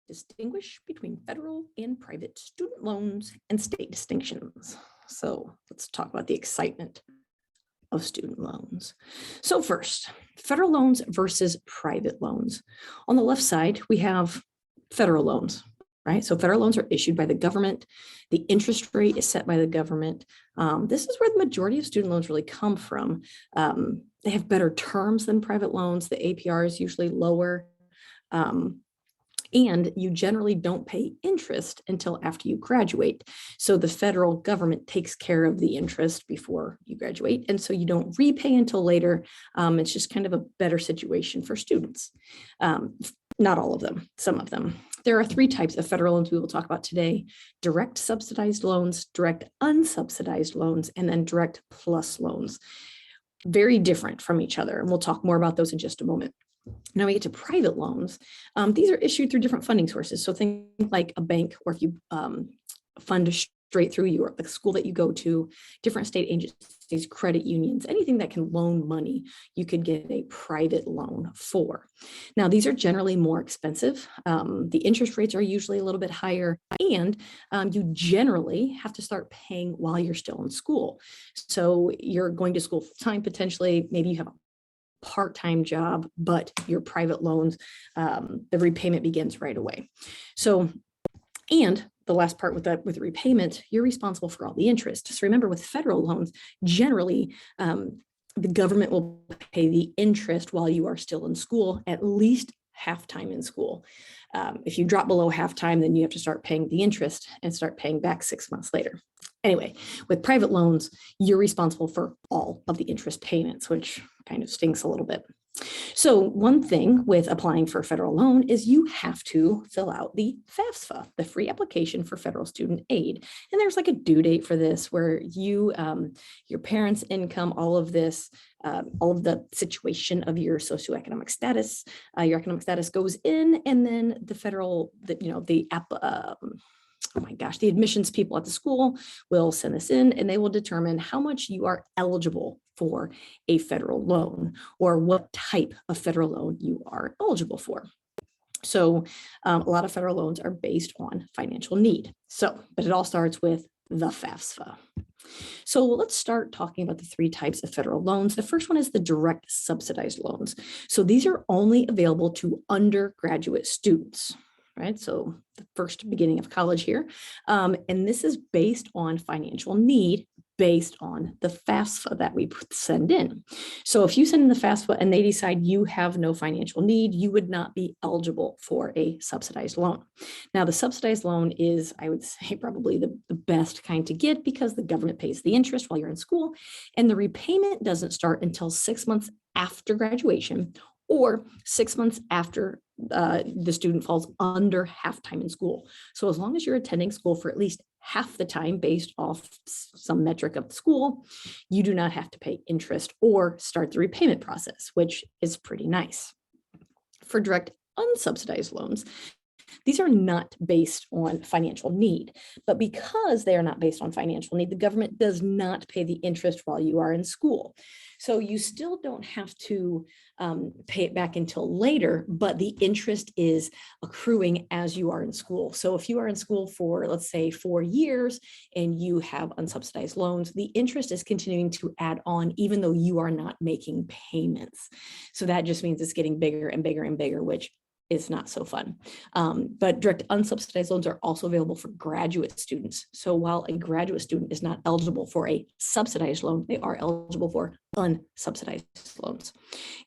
distinguish between federal and private student loans and state distinctions. So let's talk about the excitement of student loans. So first, federal loans versus private loans. On the left side, we have federal loans, right? So federal loans are issued by the government. The interest rate is set by the government. This is where the majority of student loans really come from. They have better terms than private loans. The APR is usually lower. And you generally don't pay interest until after you graduate. So the federal government takes care of the interest before you graduate. And so you don't repay until later. It's just kind of a better situation for students. Not all of them, some of them. There are three types of federal loans we will talk about today: direct subsidized loans, direct unsubsidized loans, and then direct plus loans. Very different from each other. And we'll talk more about those in just a moment. Now we get to private loans. These are issued through different funding sources. So think like a bank, or if you fund straight through the school that you go to, different state agencies, credit unions, anything that can loan money, you could get a private loan for. Now, these are generally more expensive. The interest rates are usually a little bit higher, and you generally have to start paying while you're still in school. So you're going to school full time, potentially, maybe you have a part-time job, but your private loans, the repayment begins right away. So, and the last part with the repayment, you're responsible for all the interest. So remember, with federal loans, generally, the government will pay the interest while you are still in school, at least half time in school. If you drop below half time, then you have to start paying the interest and start paying back 6 months later. Anyway, with private loans, you're responsible for all of the interest payments, which kind of stinks a little bit. So one thing with applying for a federal loan is you have to fill out the FAFSA, the free application for federal student aid. And there's like a due date for this where you, your parents' income, all of this, all of the situation of your socioeconomic status, your economic status goes in, and then the federal, the admissions people at the school will send this in, and they will determine how much you are eligible for a federal loan, or what type of federal loan you are eligible for. So a lot of federal loans are based on financial need. But it all starts with the FAFSA. So let's start talking about the three types of federal loans. The first one is the direct subsidized loans. So these are only available to undergraduate students, right? So the first beginning of college here. And this is based on financial need, based on the FAFSA that we send in. So if you send in the FAFSA and they decide you have no financial need, you would not be eligible for a subsidized loan. Now, the subsidized loan is, I would say, probably the best kind to get, because the government pays the interest while you're in school, and the repayment doesn't start until 6 months after graduation, or 6 months after the student falls under half time in school. So as long as you're attending school for at least half the time based off some metric of the school, you do not have to pay interest or start the repayment process, which is pretty nice. For direct unsubsidized loans, these are not based on financial need, but because they are not based on financial need, the government does not pay the interest while you are in school. So you still don't have to pay it back until later, but the interest is accruing as you are in school. So if you are in school for, let's say, 4 years and you have unsubsidized loans, the interest is continuing to add on, even though you are not making payments. So that just means it's getting bigger and bigger and bigger, which is not so fun. But direct unsubsidized loans are also available for graduate students. So while a graduate student is not eligible for a subsidized loan, they are eligible for unsubsidized loans.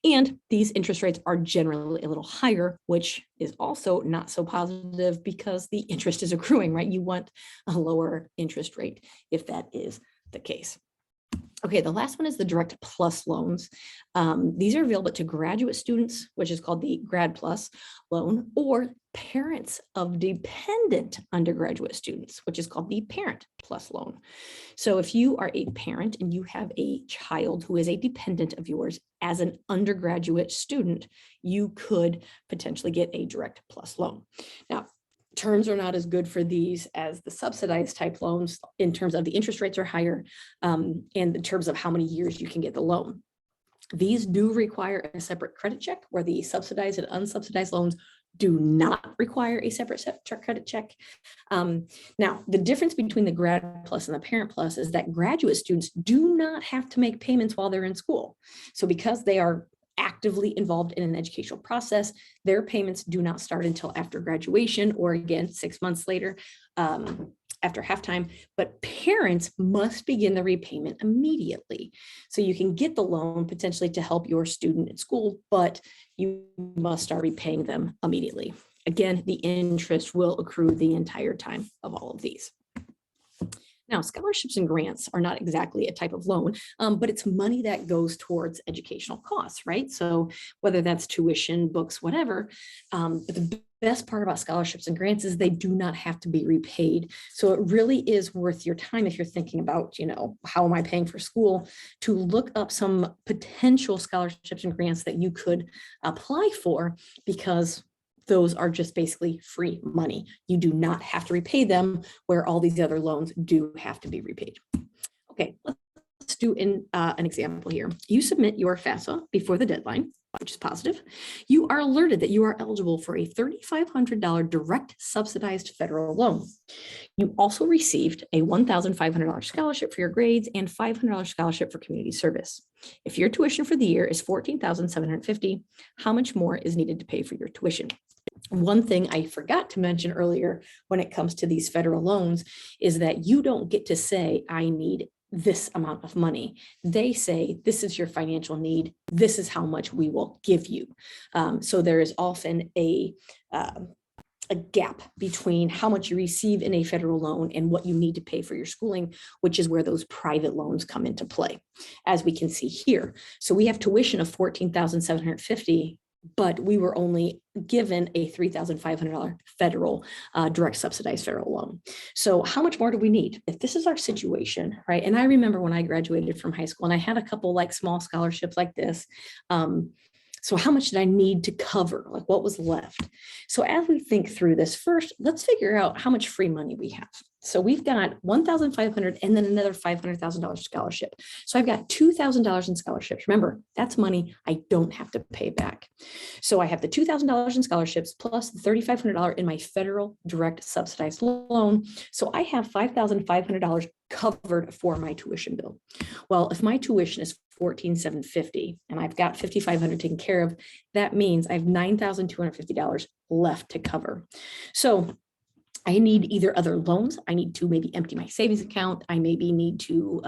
And these interest rates are generally a little higher, which is also not so positive because the interest is accruing, right? You want a lower interest rate if that is the case. Okay, the last one is the direct plus loans. These are available to graduate students, which is called the Grad Plus loan, or parents of dependent undergraduate students, which is called the Parent Plus loan. So if you are a parent and you have a child who is a dependent of yours as an undergraduate student, you could potentially get a direct plus loan. Now, terms are not as good for these as the subsidized type loans in terms of the interest rates are higher, and in terms of how many years you can get the loan. These do require a separate credit check, where the subsidized and unsubsidized loans do not require a separate credit check. Now, the difference between the Grad Plus and the Parent Plus is that graduate students do not have to make payments while they're in school. So because they are actively involved in an educational process, their payments do not start until after graduation, or again, 6 months later, after halftime, but parents must begin the repayment immediately. So you can get the loan potentially to help your student at school, but you must start repaying them immediately. Again, the interest will accrue the entire time of all of these. Now, scholarships and grants are not exactly a type of loan, but it's money that goes towards educational costs, right? So whether that's tuition, books, whatever, but the best part about scholarships and grants is they do not have to be repaid. So it really is worth your time if you're thinking about, how am I paying for school, to look up some potential scholarships and grants that you could apply for, because those are just basically free money. You do not have to repay them, where all these other loans do have to be repaid. Okay, let's do an example here. You submit your FAFSA before the deadline, which is positive. You are alerted that you are eligible for a $3,500 direct subsidized federal loan. You also received a $1,500 scholarship for your grades and $500 scholarship for community service. If your tuition for the year is $14,750, how much more is needed to pay for your tuition? One thing I forgot to mention earlier when it comes to these federal loans is that you don't get to say, I need this amount of money. They say, this is your financial need. This is how much we will give you. So there is often a gap between how much you receive in a federal loan and what you need to pay for your schooling, which is where those private loans come into play, as we can see here. So we have tuition of $14,750, but we were only given a $3,500 federal direct subsidized federal loan. So how much more do we need? If this is our situation, right? And I remember when I graduated from high school and I had a couple like small scholarships like this. So how much did I need to cover? Like what was left? So as we think through this, first, let's figure out how much free money we have. So we've got $1,500 and then another $500,000 scholarship. So I've got $2,000 in scholarships. Remember, that's money I don't have to pay back. So I have the $2,000 in scholarships plus the $3,500 in my federal direct subsidized loan. So I have $5,500 covered for my tuition bill. Well, if my tuition is $14,750 and I've got $5,500 taken care of, that means I have $9,250 left to cover. So I need either other loans. I need to maybe empty my savings account. I maybe need to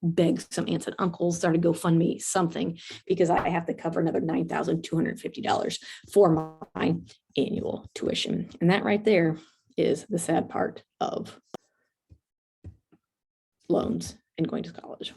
beg some aunts and uncles, start a GoFundMe, something, because I have to cover another $9,250 for my annual tuition. And that right there is the sad part of loans and going to college.